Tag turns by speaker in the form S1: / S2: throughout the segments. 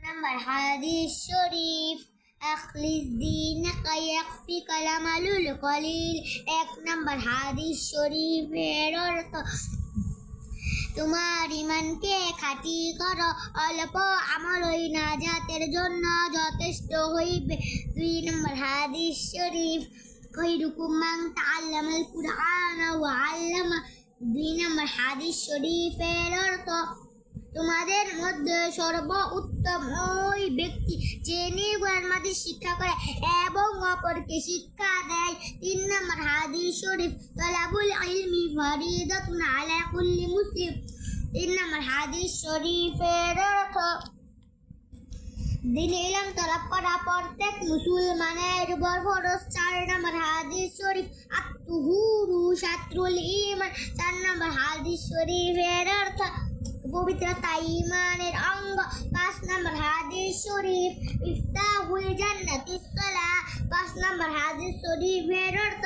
S1: নম্বর হাদিস শরীফ আখলিস দীনকা ইয়াকফিকা লামালুল কলিল। 1 নম্বর হাদিস শরীফের অর্থ তোমার ইমানকে খাঁটি করো, অল্প আমলই নাজাতের জন্য যথেষ্ট হইবে। 2 নম্বর হাদিস শরীফ খৈরুকুম মান তাআল্লামাল কুরআন ওয়া আল্লামা। 2 নম্বর হাদিস শরীফের অর্থ তোমাদের মধ্যে সর্ব উত্তম ওই ব্যক্তি যে কোরআন মাজিদ শিক্ষা করে এবং অপরকে শিক্ষা দেয়। 3 নম্বর হাদিস শরীফ তালাবুল ইলমি ফরিদাতুন আলা কুল্লি মুসলিম। 3 নম্বর হাদিস শরীফের অর্থ দিন ইলম তলব করা প্রত্যেক মুসলমানের উপর ফরজ। 4 নম্বর হাদিস শরীফ আত-তুহুরু শাতরুল ঈমান। 4 নম্বর হাদিস শরীফের অর্থ পবিত্রতা ঈমানের অঙ্গ। 5 নম্বর হাদিস শরীফ ইফতাহুল জান্নাতিস সালাহ। 5 নম্বর হাদিস শরীফের অর্থ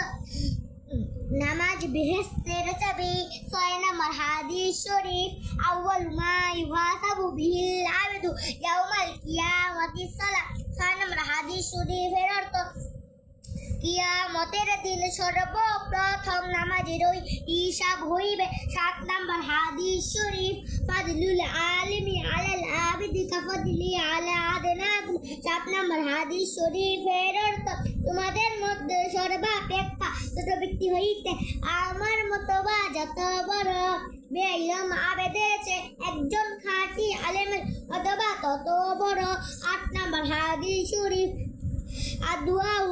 S1: নামাজ বেহেশতের চাবি। 6 নম্বর হাদিস শরীফ আউয়ালু মা ইউহাসাবু বিহিল আবদু ইয়াউমাল কিয়ামাতিস সালাহ। 6 নম্বর হাদিস শরীফের অর্থ কিয়ামতের দিন সর্বপ্রথম নামাজেরই হিসাব হইবে। 7 নম্বর হাদিস শরীফ ফাদলুল আলিমি আলাল আবিদি কাফাদলি আলা আদনাকুম। 7 নম্বর হাদিস শরীফের অর্থ তোমাদের মধ্যে সর্বাপেক্ষা ছোট ব্যক্তি হইতে আমার মতো বা যত বড় বেঈমান আবেদের চেয়ে একজন খাঁটি আলেমের অথবা তত বড়। 8 নম্বর হাদিস শরীফ আদুআউ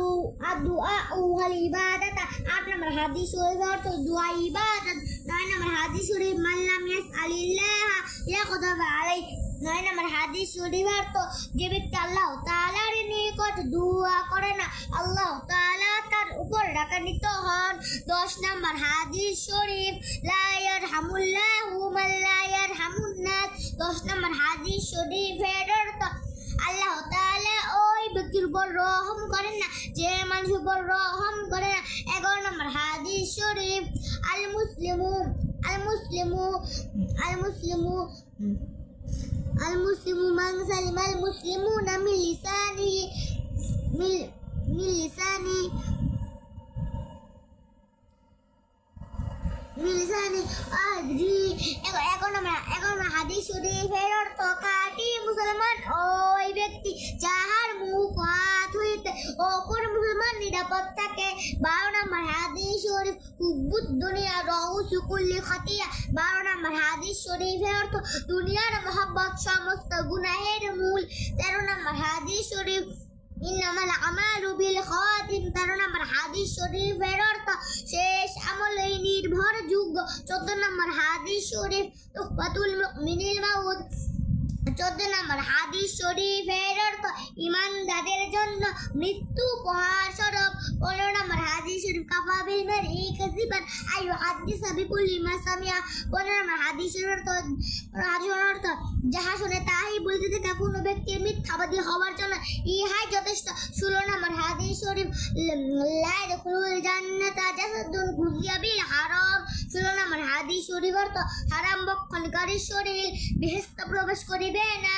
S1: ওয়াল ইবাদাত। 8 নম্বর হাদিস শরীফ অর্থ দোয়া ইবাদত। 9 নম্বর হাদিস শরীফ মান লাম ইয়াসআলিল্লাহ ইয়াগদাব আলাইহি। 9 নম্বর হাদিস শরীফ অর্থ যে ব্যক্তি আল্লাহ তাআলার নিকট দোয়া করে না আল্লাহ তাআলা তার উপর রাগান্বিত হন। 10 নম্বর হাদিস শরীফ লা ইয়ারহামুল্লাহু মান লা ইয়ারহামুন নাস। 10 নম্বর হাদিস শরীফের অর্থ আল্লাহ তাআলা ওই ব্যক্তির উপর রহম করেন না যে মানুষের উপর রহম করে না। 11 নম্বর হাদিস শরীফ আল মুসলিমু মান সালিমাল মুসলিমুনা মিন লিসানি আদরি। 11 নম্বর হাদিস শরীফের অর্থ খাঁটি মুসলমান ওই ব্যক্তি যাহার মুখ হাত হইতে অপর মুসলমান নিরাপদ থাকে। 12 নম্বর হাদিস শরীফ হুব্বুদ দুনিয়া রাউসু কুল্লি খাতিয়া। 12 নম্বর হাদিস শরীফের অর্থ দুনিয়ার মহব্বত সমস্ত গুনাহের মূল। 13 নম্বর হাদিস শরীফ ইন্নামাল আমালু বিল খাতিম। 13 নম্বর হাদিস শরীফের অর্থ শেষ আমলই নির্ভরযোগ্য। 14 নম্বর হাদিস শরীফ তুহফাতুল মুমিনিল মাউদ। 14 নম্বর হাদিস শরীফের অর্থ ঈমানদারদের জন্য মৃত্যু উপহার স্বরূপ। 15 নম্বর হাদিস শরীফ কাফা বিল মারই কাযিবান আইয়ু হাদিসা বিকুল্লি মা সামিয়া। 15 নম্বর হাদিস শরীফের অর্থ যাহা শুনে তাহাই বলিতে থাকা কোনো ব্যক্তির মিথ্যাবাদী হওয়ার জন্য ইহাই যথেষ্ট। 16 নম্বর হাদিস শরীফ লা ইয়াদখুলুল জান্নাতা জাসাদুন গুযিয়া বিল হারাম। 16 নম্বর হাদিস শরীফ অর্থ হারাম ভক্ষণকারীর শরীর বেহেশতে প্রবেশ করিবে না।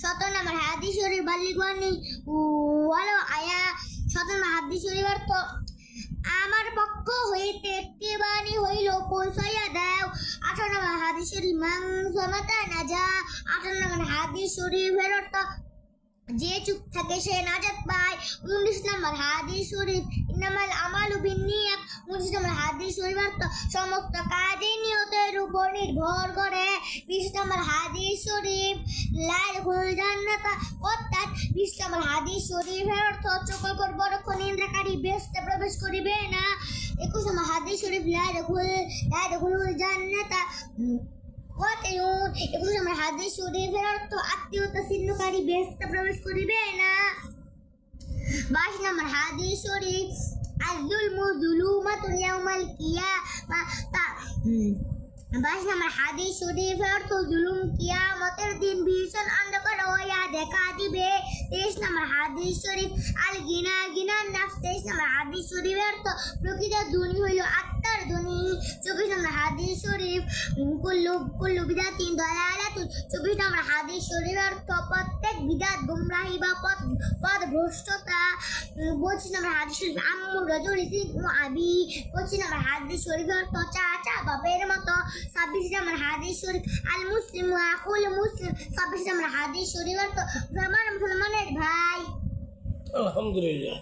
S1: 17 নম্বর হাদিস শরীফ বালিগানি ওয়ালাউ আয়া। 17 নম্বর হাদিস শরীফ অর্থ আমার পক্ষ হইতে একটি বাণী হইল পৌঁছাইয়া দাও। 18 নম্বর হাদিস শরীফ মান সামাতা নাজা। 18 নম্বর হাদিস শরীফের অর্থ যে চুপ থাকে সে নাজাত পায়। 19 নম্বর হাদিস শরীফ ইন্নামাল আমালু বিন্নিয়াত। 19 নম্বর হাদিস শরীফ অর্থ সমস্ত কাজই নিয়তের উপর নির্ভর করে। 20 নম্বর হাদিস শরীফ লা ইয়াদখুলুল জান্নাতা অর্থাৎ 20 নম্বর হাদিস শরীফের অর্থ সকল বরক্ষ নিন্দাকারী বেহেশতে প্রবেশ করিবে না। 21 নম্বর হাদিস শরীফ লা ইয়াদখুলুল জান্নাতা 21 নম্বর হাদিস শরীফের অর্থ আত্মীয়তা ছিন্নকারী বেহেশতে প্রবেশ করিবে না। 22 নম্বর হাদিস শরীফ আয-যুলমু যুলুমাতুন ইয়াউমাল কিয়ামাহ। 22 নম্বর হাদিস শরীফের অর্থ জুলুম কিয়ামতের দিন ভীষণ অন্ধকার হইয়া দেখা দিবে। 23 নম্বর হাদিস শরীফ আল গিনা গিনার নাফস 23 নম্বর হাদিস শরীফের অর্থ প্রকৃত ধ্বনি হইল আত্মার ধ্বনি 24 নম্বর হাদিস শরীফ কুল্লু বিদাতিন দালালাতুন 24 নম্বর হাদিস শরীফের অর্থ প্রত্যেক বিদাত গুমরাহি বা পথ ভ্রষ্টতা 25 নম্বর হাদিস শরীফ আম্মুর রাজুল ইসিন আবি 25 নম্বর হাদিস শরীফের অর্থ চাচা বাপের মতো 26 নম্বর হাদিস শরীফ আল মুসলিম ওয়া আকুল মুসলিম 26 নম্বর হাদিস শরীফের অর্থ মুসলমানের ভাই
S2: আলহামদুলিল্লাহ।